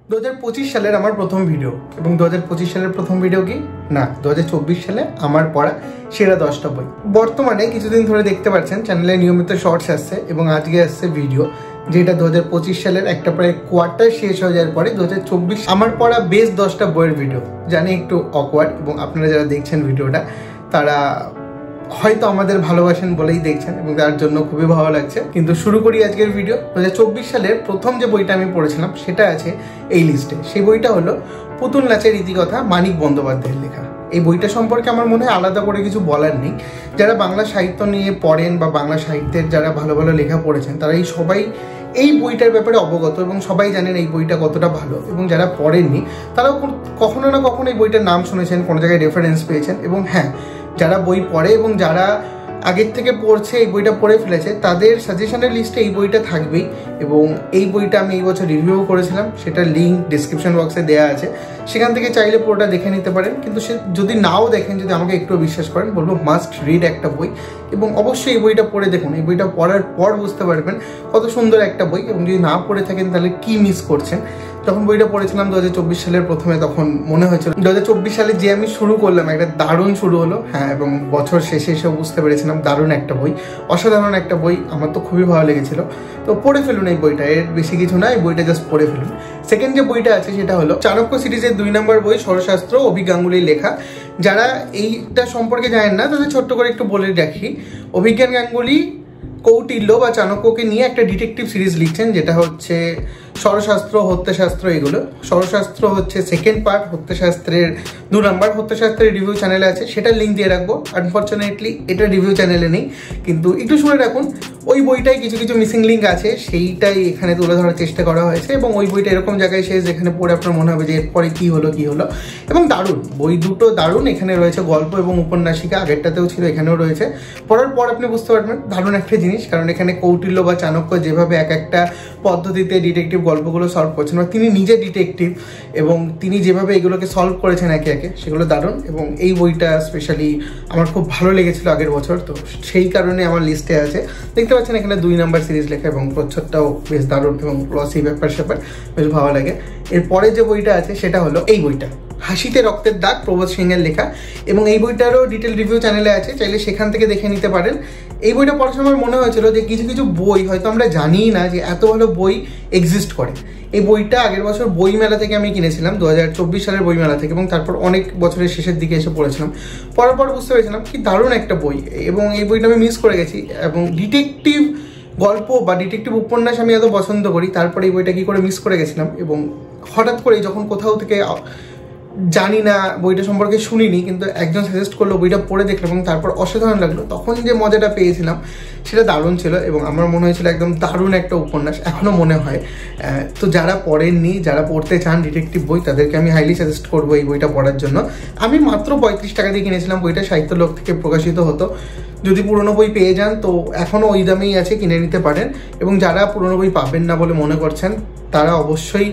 2025 সালের আমার প্রথম ভিডিও এবং 2025 সালের প্রথম ভিডিও কি না 2024 সালে আমার পড়া সেরা 10টা বই। বর্তমানে কিছুদিন ধরে দেখতে পাচ্ছেন চ্যানেলে নিয়মিত শর্টস আসছে এবং আজকে আসছে ভিডিও, যেটা 2025 সালের একটা প্রায় কোয়ার্টার শেষ হয়ে যাওয়ার পরে 2024 আমার পড়া বেস্ট 10টা বইয়ের ভিডিও। জানি একটু অকওয়ার্ড এবং আপনারা যারা দেখছেন ভিডিওটা তারা হয়তো আমাদের ভালোবাসেন বলেই দেখছেন এবং তার জন্য খুবই ভালো লাগছে। কিন্তু শুরু করি আজকের ভিডিও। 2024 সালের প্রথম যে বইটা আমি পড়েছিলাম সেটা আছে এই লিস্টে। সেই বইটা হলো পুতুল নাচের ইতিকথা, মানিক বন্দ্যোপাধ্যায়ের লেখা। এই বইটা সম্পর্কে আমার মনে হয় আলাদা করে কিছু বলার নেই। যারা বাংলা সাহিত্য নিয়ে পড়েন বা বাংলা সাহিত্যের যারা ভালো ভালো লেখা পড়েছেন তারা সবাই এই বইটার ব্যাপারে অবগত এবং সবাই জানেন এই বইটা কতটা ভালো। এবং যারা পড়েননি তারাও কখনো না কখনো এই বইটার নাম শুনেছেন, কোনো জায়গায় রেফারেন্স পেয়েছেন। এবং হ্যাঁ, যারা বই পড়ে এবং যারা আগের থেকে পড়ছে, এই বইটা পড়ে ফেলেছে, তাদের সাজেশনের লিস্টে এই বইটা থাকবেই। এবং এই বইটা আমি এই বছর রিভিউ করেছিলাম, সেটার লিঙ্ক ডিসক্রিপশন বক্সে দেওয়া আছে, সেখান থেকে চাইলে পুরোটা দেখে নিতে পারেন। কিন্তু সে যদি নাও দেখেন, যদি আমাকে একটু বিশ্বাস করেন, বলবো মাস্ট রিড একটা বই। এবং অবশ্যই এই বইটা পড়ে দেখুন, এই বইটা পড়ার পর বুঝতে পারবেন কত সুন্দর একটা বই। এবং যদি না পড়ে থাকেন তাহলে কি মিস করছেন। যখন বইটা পড়েছিলাম 2024 সালের প্রথমে, তখন মনে হয়েছিল 2024 সালে যে আমি শুরু করলাম একটা দারুণ শুরু হলো। হ্যাঁ, এবং বছর শেষে এসেও বুঝতে পেরেছিলাম দারুণ একটা বই, অসাধারণ একটা বই। আমার তো খুবই ভালো লেগেছিল। তো পড়ে ফেলুন এই বইটা, এর বেশি কিছু না, এই বইটা জাস্ট পড়ে ফেলুন। সেকেন্ড যে বইটা আছে সেটা হলো চাণক্য সিরিজের 2 নম্বর বই ষড়শাস্ত্র, অভি গাঙ্গুলির লেখা। যারা এইটা সম্পর্কে জানেন না তাদের ছোট্ট করে একটু বলে রাখি। অভিজ্ঞান গাঙ্গুলি কৌটিল্য বা চাণক্যকে নিয়ে একটা ডিটেকটিভ সিরিজ লিখছেন, যেটা হচ্ছে ষড়শাস্ত্র, হত্যাশাস্ত্র। এগুলো ষড়শাস্ত্র হচ্ছে সেকেন্ড পার্ট, হত্যাশাস্ত্রের 2 নম্বর। হত্যাশাস্ত্রের রিভিউ চ্যানেলে আছে, সেটার লিঙ্ক দিয়ে রাখবো। আনফর্চুনেটলি এটা রিভিউ চ্যানেলে নেই, কিন্তু একটু শুনে রাখুন। ওই বইটায় কিছু কিছু মিসিং লিঙ্ক আছে, সেইটাই এখানে তুলে ধরার চেষ্টা করা হয়েছে। এবং ওই বইটা এরকম জায়গায় শেষ যেখানে পড়ে আপনার মনে হবে যে এরপরে কী হলো। এবং দারুণ বই, দুটো দারুণ। এখানে রয়েছে গল্প এবং উপন্যাসিকা, আগেরটাতেও ছিল, এখানেও রয়েছে। পড়ার পর আপনি বুঝতে পারবেন দারুণ একটা জিনিস, কারণ এখানে কৌটিল্য বা চাণক্য যেভাবে এক একটা পদ্ধতিতে ডিটেকটিভ গল্পগুলো সলভ করছেন, বা তিনি নিজে ডিটেকটিভ এবং তিনি যেভাবে এগুলোকে সলভ করেছেন একে একে, সেগুলো দারুণ। এবং এই বইটা স্পেশালি আমার খুব ভালো লেগেছিল আগের বছর, তো সেই কারণে আমার লিস্টে আছে। দেখতে পাচ্ছেন এখানে 2 নম্বর সিরিজ লেখা এবং প্রচ্ছদটাও বেশ দারুণ এবং গ্লসি ব্যাপার স্যাপার, বেশ ভালো লাগে। এরপরে যে বইটা আছে সেটা হলো এই বইটা, হাসিতে রক্তের দাগ, প্রবোধ সিংহের লেখা। এবং এই বইটারও ডিটেল রিভিউ চ্যানেলে আছে, চাইলে সেখান থেকে দেখে নিতে পারেন। এই বইটা পড়ার সময় মনে হয়েছিল যে কিছু কিছু বই হয়তো আমরা জানিই না যে এত ভালো বই এক্সিস্ট করে। এই বইটা আগের বছর বইমেলা থেকে আমি কিনেছিলাম, 2024 সালের বইমেলা থেকে, এবং তারপর অনেক বছরের শেষের দিকে এসে পড়েছিলাম। পড়ার পর বুঝতে পেরেছিলাম কি দারুণ একটা বই। এবং এই বইটা আমি মিস করে গেছি। এবং ডিটেকটিভ গল্প বা ডিটেকটিভ উপন্যাস আমি এত পছন্দ করি, তারপরে এই বইটা কী করে মিস করে গেছিলাম। এবং হঠাৎ করেই যখন কোথাও থেকে, জানি না বইটা সম্পর্কে শুনিনি, কিন্তু একজন সাজেস্ট করলো, বইটা পড়ে দেখলাম এবং তারপর অসাধারণ লাগলো। তখন যে মজাটা পেয়েছিলাম সেটা দারুণ ছিল এবং আমার মনে হয়েছিল একদম দারুণ একটা উপন্যাস, এখনও মনে হয়। তো যারা পড়েননি, যারা পড়তে চান ডিটেকটিভ বই, তাদেরকে আমি হাইলি সাজেস্ট করবো এই বইটা পড়ার জন্য। আমি মাত্র 35 টাকা দিয়ে কিনেছিলাম বইটা, সাহিত্যলোক থেকে প্রকাশিত হতো। যদি পুরনো বই পেয়ে যান তো এখনও ওই দামেই আছে, কিনে নিতে পারেন। এবং যারা পুরনো বই পাবেন না বলে মনে করছেন তারা অবশ্যই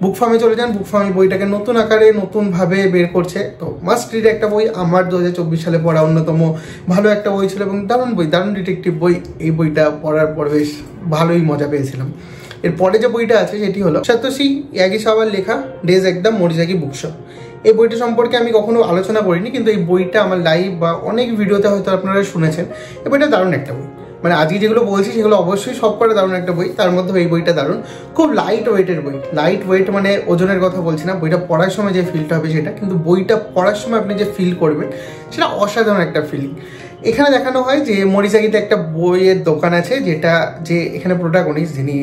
বুক ফার্মে চলে যান। বুক ফার্মে বইটাকে নতুন আকারে নতুনভাবে বের করছে, তো মাস্ট রিড একটা বই। আমার 2024 সালে পড়া অন্যতম ভালো একটা বই ছিল এবং দারুণ বই, দারুণ ডিটেকটিভ বই। এই বইটা পড়ার পর বেশ ভালোই মজা পেয়েছিলাম। এরপরে যে বইটা আছে সেটি হলো সাতোশি ইয়াগিসাওয়ার লেখা ডেজ একদম মোরিজাকি বুকশপ। এই বইটা সম্পর্কে আমি কখনো আলোচনা করিনি, কিন্তু এই বইটা আমার লাইভ বা অনেক ভিডিওতে হয়তো আপনারা শুনেছেন। এই বইটা দারুণ একটা বই, মানে আজকে যেগুলো বলছি সেগুলো অবশ্যই সব করে দারুণ একটা বই। তার মধ্যে এই বইটা দারুণ, খুব লাইট ওয়েটের বই। লাইট ওয়েট মানে ওজনের কথা বলছি না, বইটা পড়ার সময় যে ফিলটা হবে সেটা, কিন্তু বইটা পড়ার সময় আপনি যে ফিল করবেন সেটা অসাধারণ একটা ফিলিং। এখানে দেখানো হয় যে মরিজাকিতে একটা বইয়ের দোকান আছে, যেটা যে এখানে প্রোটাগনিস্ট যিনি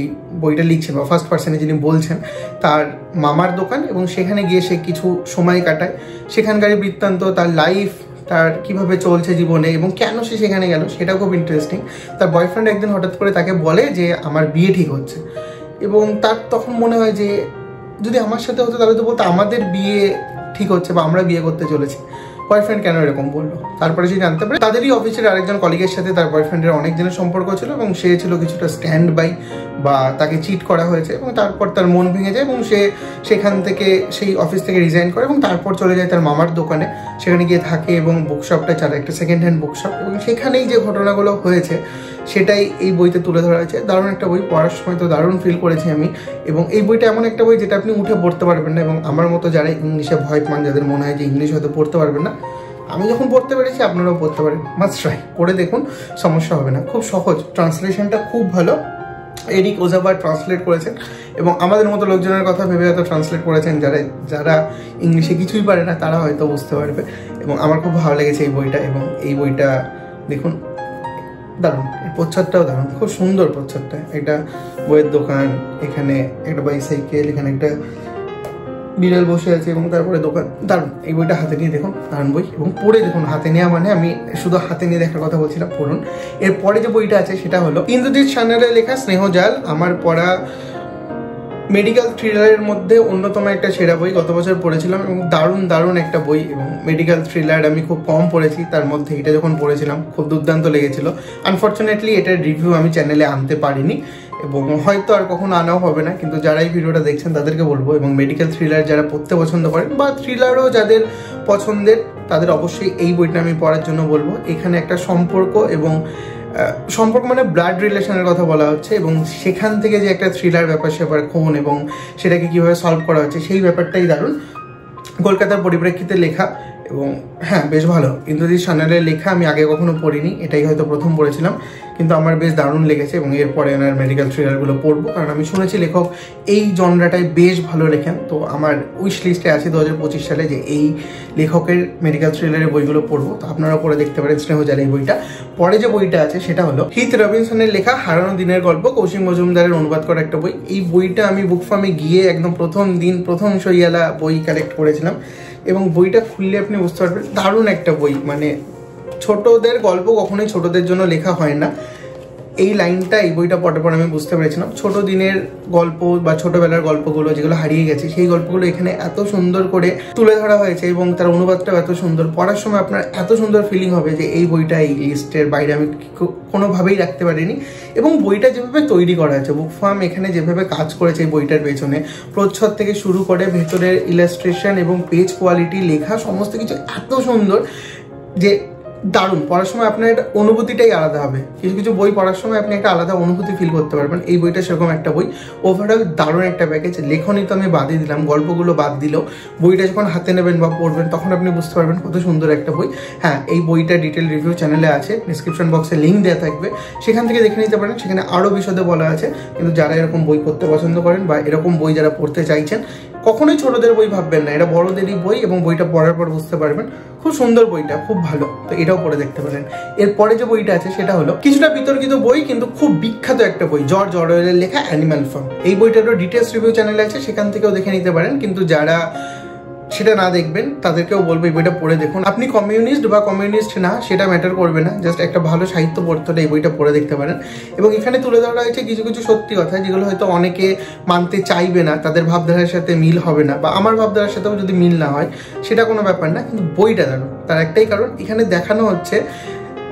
বইটা লিখছেন বা ফার্স্ট পার্সনে যিনি বলছেন, তার মামার দোকান। এবং সেখানে গিয়ে সে কিছু সময় কাটায়, সেখানকার বৃত্তান্ত, তার লাইফ, তার কিভাবে চলছে জীবনে এবং কেন সে সেখানে গেল সেটাও খুব ইন্টারেস্টিং। তার বয়ফ্রেন্ড একদিন হঠাৎ করে তাকে বলে যে আমার বিয়ে ঠিক হচ্ছে, এবং তার তখন মনে হয় যে যদি আমার সাথে হতো তাহলে তো বলতো আমাদের বিয়ে ঠিক হচ্ছে বা আমরা বিয়ে করতে চলেছি, বয়ফ্রেন্ড কেন এরকম বললো। তারপরে সে জানতে পারে তাদেরই অফিসের আরেকজন কলিগের সাথে তার বয়ফ্রেন্ডের অনেক দিনের সম্পর্ক ছিল এবং সে ছিল কিছুটা স্ট্যান্ড বাই বা তাকে চিট করা হয়েছে। এবং তারপর তার মন ভেঙে যায় এবং সে সেখান থেকে, সেই অফিস থেকে রিজাইন করে এবং তারপর চলে যায় তার মামার দোকানে। সেখানে গিয়ে থাকে এবং বুকশপটা চালায়, একটা সেকেন্ড হ্যান্ড বুকশপ। এবং সেখানেই যে ঘটনাগুলো হয়েছে সেটাই এই বইতে তুলে ধরা হয়েছে। দারুণ একটা বই, পড়ার সময় তো দারুণ ফিল করেছি আমি। এবং এই বইটা এমন একটা বই যেটা আপনি উঠে পড়তে পারবেন না, এবং আমার মতো যারা ইংলিশে ভয় পান, যাদের মনে হয় যে ইংলিশ হয়তো পড়তে পারবেন না, আমি যখন পড়তে পেরেছি আপনারাও পড়তে পারেন। মাস্ট ট্রাই, পড়ে দেখুন, সমস্যা হবে না। খুব সহজ, ট্রান্সলেশনটা খুব ভালো। এরিক ওজাবার ট্রান্সলেট করেছেন এবং আমাদের মতো লোকজনের কথা ভেবে হয়তো ট্রান্সলেট করেছেন। যারা ইংলিশে কিছুই পারে না তারা হয়তো বুঝতে পারবে। এবং আমার খুব ভালো লেগেছে এই বইটা। এবং এই বইটা দেখুন, দারুণ, এই প্রচ্ছদটাও দারুণ, খুব সুন্দর প্রচ্ছদটা। এটা বইয়ের দোকান, এখানে একটা বাইসাইকেল, এখানে একটা বিড়াল বসে আছে এবং তারপরে দোকান। দারুণ, এই বইটা হাতে নিয়ে দেখুন, দারুণ বই। এবং পড়ে দেখুন, হাতে নেওয়া মানে আমি শুধু হাতে নিয়ে দেখার কথা বলছিলাম, পড়ুন। এরপরে যে বইটা আছে সেটা হলো ইন্দ্রজিৎ সান্যালের লেখা স্নেহজাল। আমার পড়া মেডিকেল থ্রিলারের মধ্যে অন্যতম একটা সেরা বই, গত বছর পড়েছিলাম এবং দারুণ একটা বই। এবং মেডিকেল থ্রিলার আমি খুব কম পড়েছি, তার মধ্যে এটা যখন পড়েছিলাম খুব দুর্দান্ত লেগেছিল। আনফর্চুনেটলি এটার রিভিউ আমি চ্যানেলে আনতে পারিনি এবং হয়তো আর কখনো আনাও হবে না, কিন্তু যারা এই ভিডিওটা দেখছেন তাদেরকে বলবো, এবং মেডিকেল থ্রিলার যারা পড়তে পছন্দ করেন বা থ্রিলারও যাদের পছন্দের, তাদের অবশ্যই এই বইটা আমি পড়ার জন্য বলবো। এখানে একটা সম্পর্ক মানে ব্লাড রিলেশনের কথা বলা হচ্ছে, এবং সেখান থেকে যে একটা থ্রিলার ব্যাপার স্যাপার, খুন এবং সেটাকে কীভাবে সলভ করা হচ্ছে সেই ব্যাপারটাই দারুণ। কলকাতার পরিপ্রেক্ষিতে লেখা এবং হ্যাঁ, বেশ ভালো। ইন্দ্রজিৎ সান্যালের লেখা আমি আগে কখনো পড়িনি, এটাই হয়তো প্রথম পড়েছিলাম, কিন্তু আমার বেশ দারুণ লেগেছে। এবং এরপরে ওনার মেডিকেল থ্রিলারগুলো পড়বো, কারণ আমি শুনেছি লেখক এই জনরাটায় বেশ ভালো লেখেন। তো আমার উইশ লিস্টে আছে 2025 সালে যে এই লেখকের মেডিকেল থ্রিলারের বইগুলো পড়বো। তো আপনারা পড়ে দেখতে পারেন স্নেহজাল এই বইটা। পরে যে বইটা আছে সেটা হলো হিথ রবিনসনের লেখা হারানো দিনের গল্প, কৌশিক মজুমদারের অনুবাদ করা একটা বই। এই বইটা আমি বুক ফার্মে গিয়ে একদম প্রথম সইয়ালা বই কালেক্ট করেছিলাম, এবং বইটা খুললে আপনি বুঝতে পারবেন দারুণ একটা বই। মানে ছোটদের গল্প কখনোই ছোটদের জন্য লেখা হয় না, এই লাইনটা এই বইটা পড়ার পর আমি বুঝতে পেরেছিলাম। ছোট দিনের গল্প বা ছোটবেলার গল্পগুলো যেগুলো হারিয়ে গেছে, সেই গল্পগুলো এখানে এত সুন্দর করে তুলে ধরা হয়েছে এবং তার অনুবাদটাও এত সুন্দর। পড়ার সময় আপনার এত সুন্দর ফিলিং হবে যে এই বইটা এই লিস্টের বাইরে আমি কোনোভাবেই রাখতে পারিনি। এবং বইটা যেভাবে তৈরি করা হয়েছে, বুক ফার্ম এখানে যেভাবে কাজ করেছে এই বইটার পেছনে, প্রচ্ছদ থেকে শুরু করে ভেতরের ইলাস্ট্রেশন এবং পেজ কোয়ালিটি, লেখা, সমস্ত কিছু এত সুন্দর যে দারুণ। পড়ার সময় আপনার একটা অনুভূতিটাই আলাদা হবে। কিছু বই পড়ার সময় আপনি একটা আলাদা অনুভূতি ফিল করতে পারবেন। এই বইটা সেরকম একটা বই। ওভারঅল দারুণ একটা প্যাকেজ। লেখনী তো আমি বাদই দিলাম, গল্পগুলো বাদ দিলেও বইটা যখন হাতে নেবেন বা পড়বেন তখন আপনি বুঝতে পারবেন কত সুন্দর একটা বই। হ্যাঁ, এই বইটা ডিটেল রিভিউ চ্যানেলে আছে, ডিসক্রিপশন বক্সে লিঙ্ক দেওয়া থাকবে, সেখান থেকে দেখে নিতে পারেন। সেখানে আরও বিশদে বলা আছে। কিন্তু যারা এরকম বই পড়তে পছন্দ করেন বা এরকম বই যারা পড়তে চাইছেন, কখনোই ছোটদের বই ভাববেন না, এটা বড়দেরই বই। এবং বইটা পড়ার পর বুঝতে পারবেন খুব সুন্দর, বইটা খুব ভালো। তো এটাও পড়ে দেখতে পারেন। এরপরে যে বইটা আছে সেটা হলো কিছুটা বিতর্কিত বই, কিন্তু খুব বিখ্যাত একটা বই, জর্জ অরওয়েলের লেখা অ্যানিমাল ফার্ম। এই বইটারও ডিটেলস রিভিউ চ্যানেল আছে, সেখান থেকেও দেখে নিতে পারেন। কিন্তু যারা সেটা না দেখবেন তাদেরকেও বলবো এই বইটা পড়ে দেখুন। আপনি কমিউনিস্ট বা কমিউনিস্ট না সেটা ম্যাটার করবে না, জাস্ট একটা ভালো সাহিত্য পড়তে হলে এই বইটা পড়ে দেখতে পারেন। এবং এখানে তুলে ধরা হয়েছে কিছু সত্যি কথা, যেগুলো হয়তো অনেকে মানতে চাইবে না, তাদের ভাবধারার সাথে মিল হবে না, বা আমার ভাবধারার সাথেও যদি মিল না হয় সেটা কোনো ব্যাপার না। কিন্তু বইটা দারুণ, তার একটাই কারণ এখানে দেখানো হচ্ছে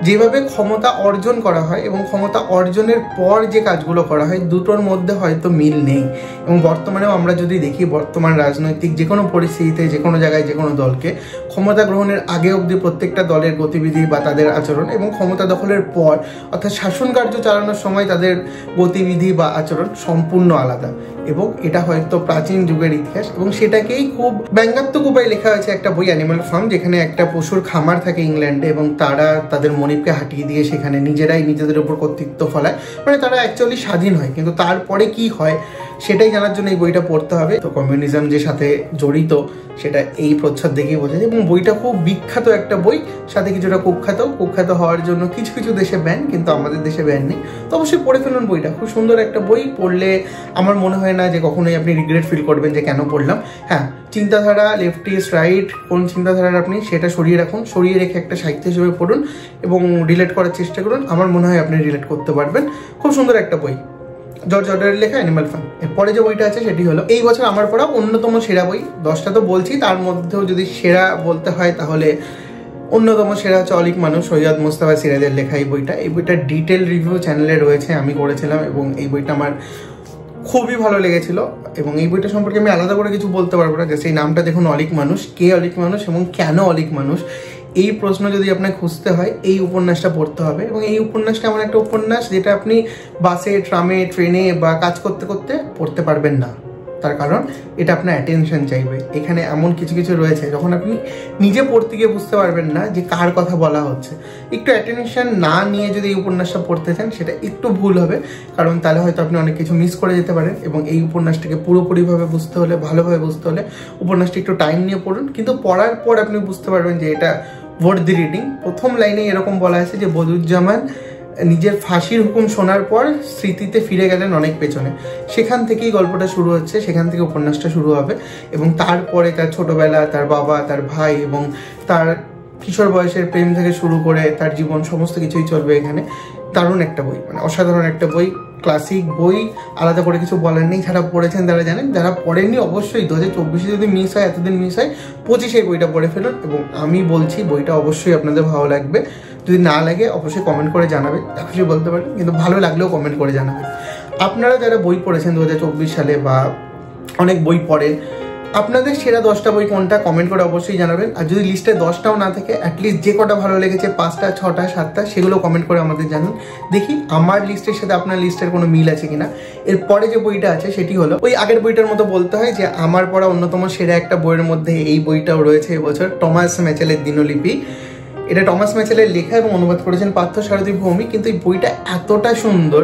যেভাবে ক্ষমতা অর্জন করা হয় এবং ক্ষমতা অর্জনের পর যে কাজগুলো করা হয়, দুটোর মধ্যে হয়তো মিল নেই। এবং বর্তমানেও আমরা যদি দেখি, বর্তমান রাজনৈতিক যে কোনো পরিস্থিতিতে, যে কোনো জায়গায়, যে কোনো দলকে ক্ষমতা গ্রহণের আগে অবধি প্রত্যেকটা দলের গতিবিধি বা তাদের আচরণ, এবং ক্ষমতা দখলের পর অর্থাৎ শাসন কার্য চালানোর সময় তাদের গতিবিধি বা আচরণ সম্পূর্ণ আলাদা। এবং এটা হয়তো প্রাচীন যুগের ইতিহাস, এবং সেটাকেই খুব ব্যঙ্গাত্মক উপায়ে লেখা হয়েছে একটা বই, অ্যানিমাল ফার্ম, যেখানে একটা পশুর খামার থাকে ইংল্যান্ডে, এবং তারা তাদের মনিবকে হাঁটিয়ে দিয়ে সেখানে নিজেরাই নিজেদের উপর কর্তৃত্ব ফলায়। মানে তারা অ্যাকচুয়ালি স্বাধীন হয়, কিন্তু তারপরে কি হয় সেটাই জানার জন্য এই বইটা পড়তে হবে। তো কমিউনিজম যে সাথে জড়িত সেটা এই প্রচ্ছদ দেখেই বোঝা যায়। এবং বইটা খুব বিখ্যাত একটা বই, সাথে কিছুটা কুখ্যাত হওয়ার জন্য কিছু দেশে ব্যান, কিন্তু আমাদের দেশে ব্যান নেই। তো অবশ্যই পড়ে ফেলুন বইটা, খুব সুন্দর একটা বই। পড়লে আমার মনে হয় না যে কখনোই আপনি রিগ্রেট ফিল করবেন যে কেন পড়লাম। হ্যাঁ, চিন্তাধারা লেফটিস্ট রাইট কোন চিন্তাধারার আপনি সেটা সরিয়ে রাখুন, সরিয়ে রেখে একটা সাহিত্য হিসেবে পড়ুন এবং রিলেট করার চেষ্টা করুন। আমার মনে হয় আপনি রিলেট করতে পারবেন। খুব সুন্দর একটা বই, জর্জ অরওয়েলের লেখা অ্যানিমাল ফার্ম। এরপরে যে বইটা আছে সেটি হলো এই বছর আমার পড়া অন্যতম সেরা বই। 10টা তো বলছি, তার মধ্যেও যদি সেরা বলতে হয় তাহলে অন্যতম সেরা হচ্ছে অলিক মানুষ, সৈয়দ মুস্তাফা সিরাজের লেখা এই বইটা। এই বইটার ডিটেল রিভিউ চ্যানেলে রয়েছে, আমি করেছিলাম, এবং এই বইটা আমার খুবই ভালো লেগেছিল। এবং এই বইটা সম্পর্কে আমি আলাদা করে কিছু বলতে পারবো না, যে সেই নামটা দেখুন, অলিক মানুষ। কে অলিক মানুষ এবং কেন অলিক মানুষ, এই প্রশ্ন যদি আপনাকে খুঁজতে হয় এই উপন্যাসটা পড়তে হবে। এবং এই উপন্যাসটা এমন একটা উপন্যাস যেটা আপনি বাসে, ট্রামে, ট্রেনে বা কাজ করতে করতে পড়তে পারবেন না। তার কারণ এটা আপনার অ্যাটেনশন চাইবে। এখানে এমন কিছু কিছু রয়েছে যখন আপনি নিজে পড়তে গিয়ে বুঝতে পারবেন না যে কার কথা বলা হচ্ছে। একটু অ্যাটেনশন না নিয়ে যদি এই উপন্যাসটা পড়তে চান সেটা একটু ভুল হবে, কারণ তাহলে হয়তো আপনি অনেক কিছু মিস করে যেতে পারেন। এবং এই উপন্যাসটাকে পুরোপুরিভাবে বুঝতে হলে, ভালোভাবে বুঝতে হলে উপন্যাসটা একটু টাইম নিয়ে পড়ুন। কিন্তু পড়ার পর আপনি বুঝতে পারবেন যে এটা ওয়ার্থ রিডিং। প্রথম লাইনে এরকম বলা আছে যে বদরুজ্জামান নিজের ফাঁসির হুকুম শোনার পর স্মৃতিতে ফিরে গেলেন অনেক পেছনে। সেখান থেকেই গল্পটা শুরু হচ্ছে, সেখান থেকে উপন্যাসটা শুরু হবে। এবং তারপরে তার ছোটবেলা, তার বাবা, তার ভাই এবং তার কিশোর বয়সের প্রেম থেকে শুরু করে তার জীবন সমস্ত কিছুই চলবে এখানে। দারুণ একটা বই, মানে অসাধারণ একটা বই, ক্লাসিক বই, আলাদা করে কিছু বলার নেই। যারা পড়েছেন তারা জানেন, যারা পড়েননি অবশ্যই 2024 যদি মিস হয়, এতদিন মিস হয়, 25 বইটা পড়ে ফেলুন। এবং আমি বলছি বইটা অবশ্যই আপনাদের ভালো লাগবে। যদি না লাগে অবশ্যই কমেন্ট করে জানাবেন, অবশ্যই বলতে পারেন, কিন্তু ভালো লাগলেও কমেন্ট করে জানাবেন। আপনারা যারা বই পড়েছেন 2024 সালে বা অনেক বই পড়েন, আপনাদের সেরা 10টা বই কোনটা কমেন্ট করে অবশ্যই জানাবেন। আর যদি লিস্টে 10টাও না থাকে, অ্যাটলিস্ট যে কটা ভালো লেগেছে, 5টা, 6টা, 7টা, সেগুলো কমেন্ট করে আমাদের জানান। দেখি আমার লিস্টের সাথে আপনার লিস্টের কোনো মিল আছে কিনা। এরপরে যে বইটা আছে সেটি হলো ওই আগের বইটার মতো বলতে হয় যে আমার পড়া অন্যতম সেরা একটা বইয়ের মধ্যে এই বইটাও রয়েছে এবছর, টমাস ম্যাচেলের দিনলিপি। এটা টমাস ম্যাচেলের লেখা এবং অনুবাদ করেছেন পার্থ সারথী ভৌমিক। কিন্তু এই বইটা এতটা সুন্দর,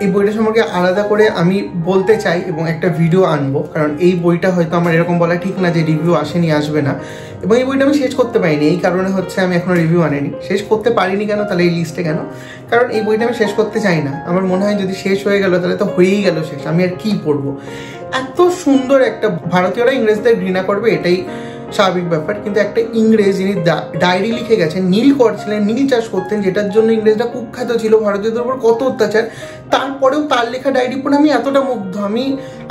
এই বইটা সম্পর্কে আলাদা করে আমি বলতে চাই এবং একটা ভিডিও আনবো। কারণ এই বইটা হয়তো আমার এরকম বলা ঠিক না যে রিভিউ আসেনি, আসবে না। এবং এই বইটা আমি শেষ করতে পারিনি, এই কারণে হচ্ছে আমি এখনো রিভিউ আনিনি। শেষ করতে পারিনি কেন, তাহলে এই লিস্টে কেন? কারণ এই বইটা আমি শেষ করতে চাই না। আমার মনে হয় যদি শেষ হয়ে গেল তাহলে তো হয়েই গেল শেষ, আমি আর কি পড়বো। এত সুন্দর একটা, ভারতীয়রা ইংরেজদের ঘৃণা করবে এটাই স্বাভাবিক ব্যাপার, কিন্তু একটা ইংরেজ যিনি ডায়েরি লিখে গেছেন, নীল করছিলেন, নীল চাষ করতেন, যেটার জন্য ইংরেজরা কুখ্যাত ছিল, ভারতীয়দের উপর কত অত্যাচার, তারপরেও তার লেখা ডায়েরি পড়ে আমি এতটা মুগ্ধ। আমি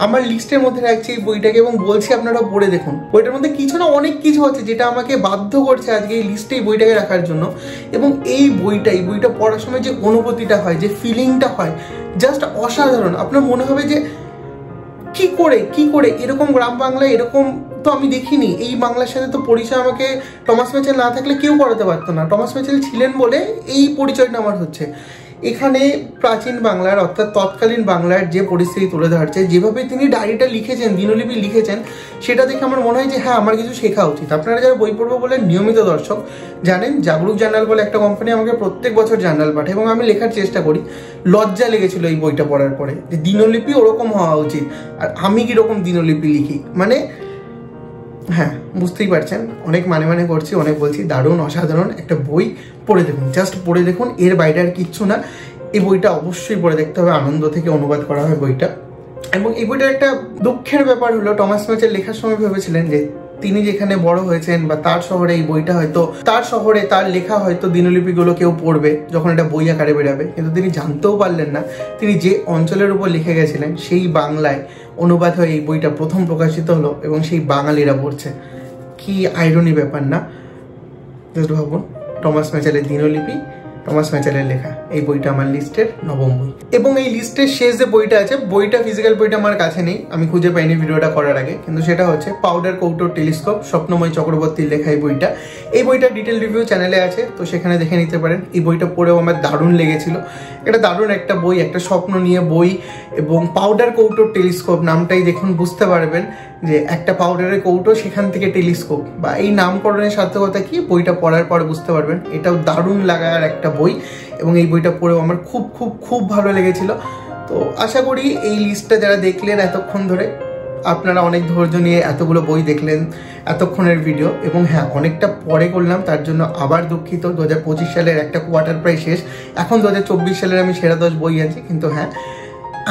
আমার লিস্টের মধ্যে রাখছি এই বইটাকে এবং বলছি আপনারা পড়ে দেখুন। বইটার মধ্যে কিছু না অনেক কিছু আছে যেটা আমাকে বাধ্য করছে আজকে এই লিস্টে এই বইটাকে রাখার জন্য। এবং এই বইটা পড়ার সময় যে অনুভূতিটা হয়, যে ফিলিংটা হয়, জাস্ট অসাধারণ। আপনার মনে হবে যে কি করে এরকম গ্রাম বাংলায় এরকম তো আমি দেখিনি। এই বাংলার সাথে তো পরিচয় আমাকে টমাস ম্যাচেল না থাকলে কেউ করাতে পারতো না। টমাস ম্যাচেল ছিলেন বলে এই পরিচয়টা আমার হচ্ছে। এখানে প্রাচীন বাংলার, অর্থাৎ তৎকালীন বাংলার যে পরিস্থিতি তুলে ধরছে, যেভাবে তিনি ডায়েরিটা লিখেছেন, দিনলিপি লিখেছেন, সেটা দেখে আমার মনে হয় যে হ্যাঁ, আমার কিছু শেখা উচিত। আপনারা যারা বই পড়বো বলে নিয়মিত দর্শক জানেন, জাগরুক জার্নাল বলে একটা কোম্পানি আমাকে প্রত্যেক বছর জার্নাল পাঠায় এবং আমি লেখার চেষ্টা করি। লজ্জা লেগেছিল এই বইটা পড়ার পরে যে দিনলিপি ওরকম হওয়া উচিত, আর আমি কিরকম দিনলিপি লিখি। মানে হ্যাঁ, বুঝতেই পারছেন, অনেক মানে করছি, অনেক বলছি। দারুণ অসাধারণ একটা বই, পড়ে দেখুন, জাস্ট পড়ে দেখুন, এর বাইরে আর কিচ্ছু না। এই বইটা অবশ্যই পড়ে দেখতে হবে। আনন্দ থেকে অনুবাদ করা হয় বইটা। এবং এই বইটার একটা দুঃখের ব্যাপার হলো, টমাস ম্যাচেল লেখার সময় ভেবেছিলেন যে তিনি যেখানে বড় হয়েছেন বা তার শহরে এই বইটা হয়তো, তার শহরে তার লেখা হয়তো দিনলিপিগুলো কেউ পড়বে যখন এটা বই আকারে বেরোবে। কিন্তু তিনি জানতেও পারলেন না তিনি যে অঞ্চলের উপর লিখে গেছিলেন সেই বাংলায় অনুবাদ হয়ে এই বইটা প্রথম প্রকাশিত হলো এবং সেই বাঙালিরা পড়ছে। কি আইরনি ব্যাপার না? জাস্ট ভাবুন, টমাস ম্যাচেলের দিনলিপি, টমাস ম্যাচেলের লেখা। এই বইটা আমার লিস্টের 9ম বই। এবং এই লিস্টের শেষ যে বইটা আছে, বইটা ফিজিক্যাল বইটা আমার কাছে নেই, আমি খুঁজে পাইনি ভিডিওটা করার আগে, কিন্তু সেটা হচ্ছে পাউডার কৌটোর টেলিস্কোপ, স্বপ্নময় চক্রবর্তীর লেখা এই বইটা। এই বইটার ডিটেল রিভিউ চ্যানেলে আছে, তো সেখানে দেখে নিতে পারেন। এই বইটা পড়েও আমার দারুণ লেগেছিল। এটা দারুণ একটা বই, একটা স্বপ্ন নিয়ে বই। এবং পাউডার কৌটোর টেলিস্কোপ নামটাই দেখুন, বুঝতে পারবেন যে একটা পাউডারের কৌটো, সেখান থেকে টেলিস্কোপ, বা এই নামকরণের সার্থকতা কি বইটা পড়ার পর বুঝতে পারবেন। এটাও দারুণ লাগার একটা বই এবং এই বইটা পড়েও আমার খুব খুব খুব ভালো লেগেছিল। তো আশা করি এই লিস্টটা যারা দেখলেন এতক্ষণ ধরে, আপনারা অনেক ধৈর্য নিয়ে এতগুলো বই দেখলেন, এতক্ষণের ভিডিও। এবং হ্যাঁ, অনেকটা পরে করলাম, তার জন্য আবার দুঃখিত। 2025 সালের একটা কোয়ার্টার প্রায় শেষ, এখন 2024 সালের আমি সেরা 10 বই আছি। কিন্তু হ্যাঁ,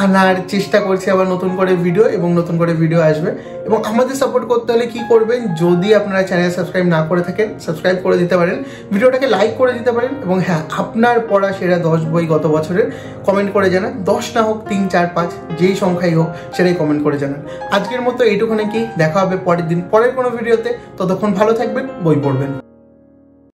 আনার চেষ্টা করছি আবার নতুন করে ভিডিও, এবং নতুন করে ভিডিও আসবে। এবং আমাদের সাপোর্ট করতে হলে কি করবেন, যদি আপনারা চ্যানেল সাবস্ক্রাইব না করে থাকেন, সাবস্ক্রাইব করে দিতে পারেন, ভিডিওটাকে লাইক করে দিতে পারেন। এবং হ্যাঁ, আপনার পড়া সেরা 10 বই গত বছরের কমেন্ট করে জানান। 10 না হোক, 3, 4, 5 যেই সংখ্যাই হোক সেটাই কমেন্ট করে জানান। আজকের মতো এইটুখানে, কি দেখা হবে পরের দিন পরের কোনো ভিডিওতে। ততক্ষণ ভালো থাকবেন, বই পড়বেন।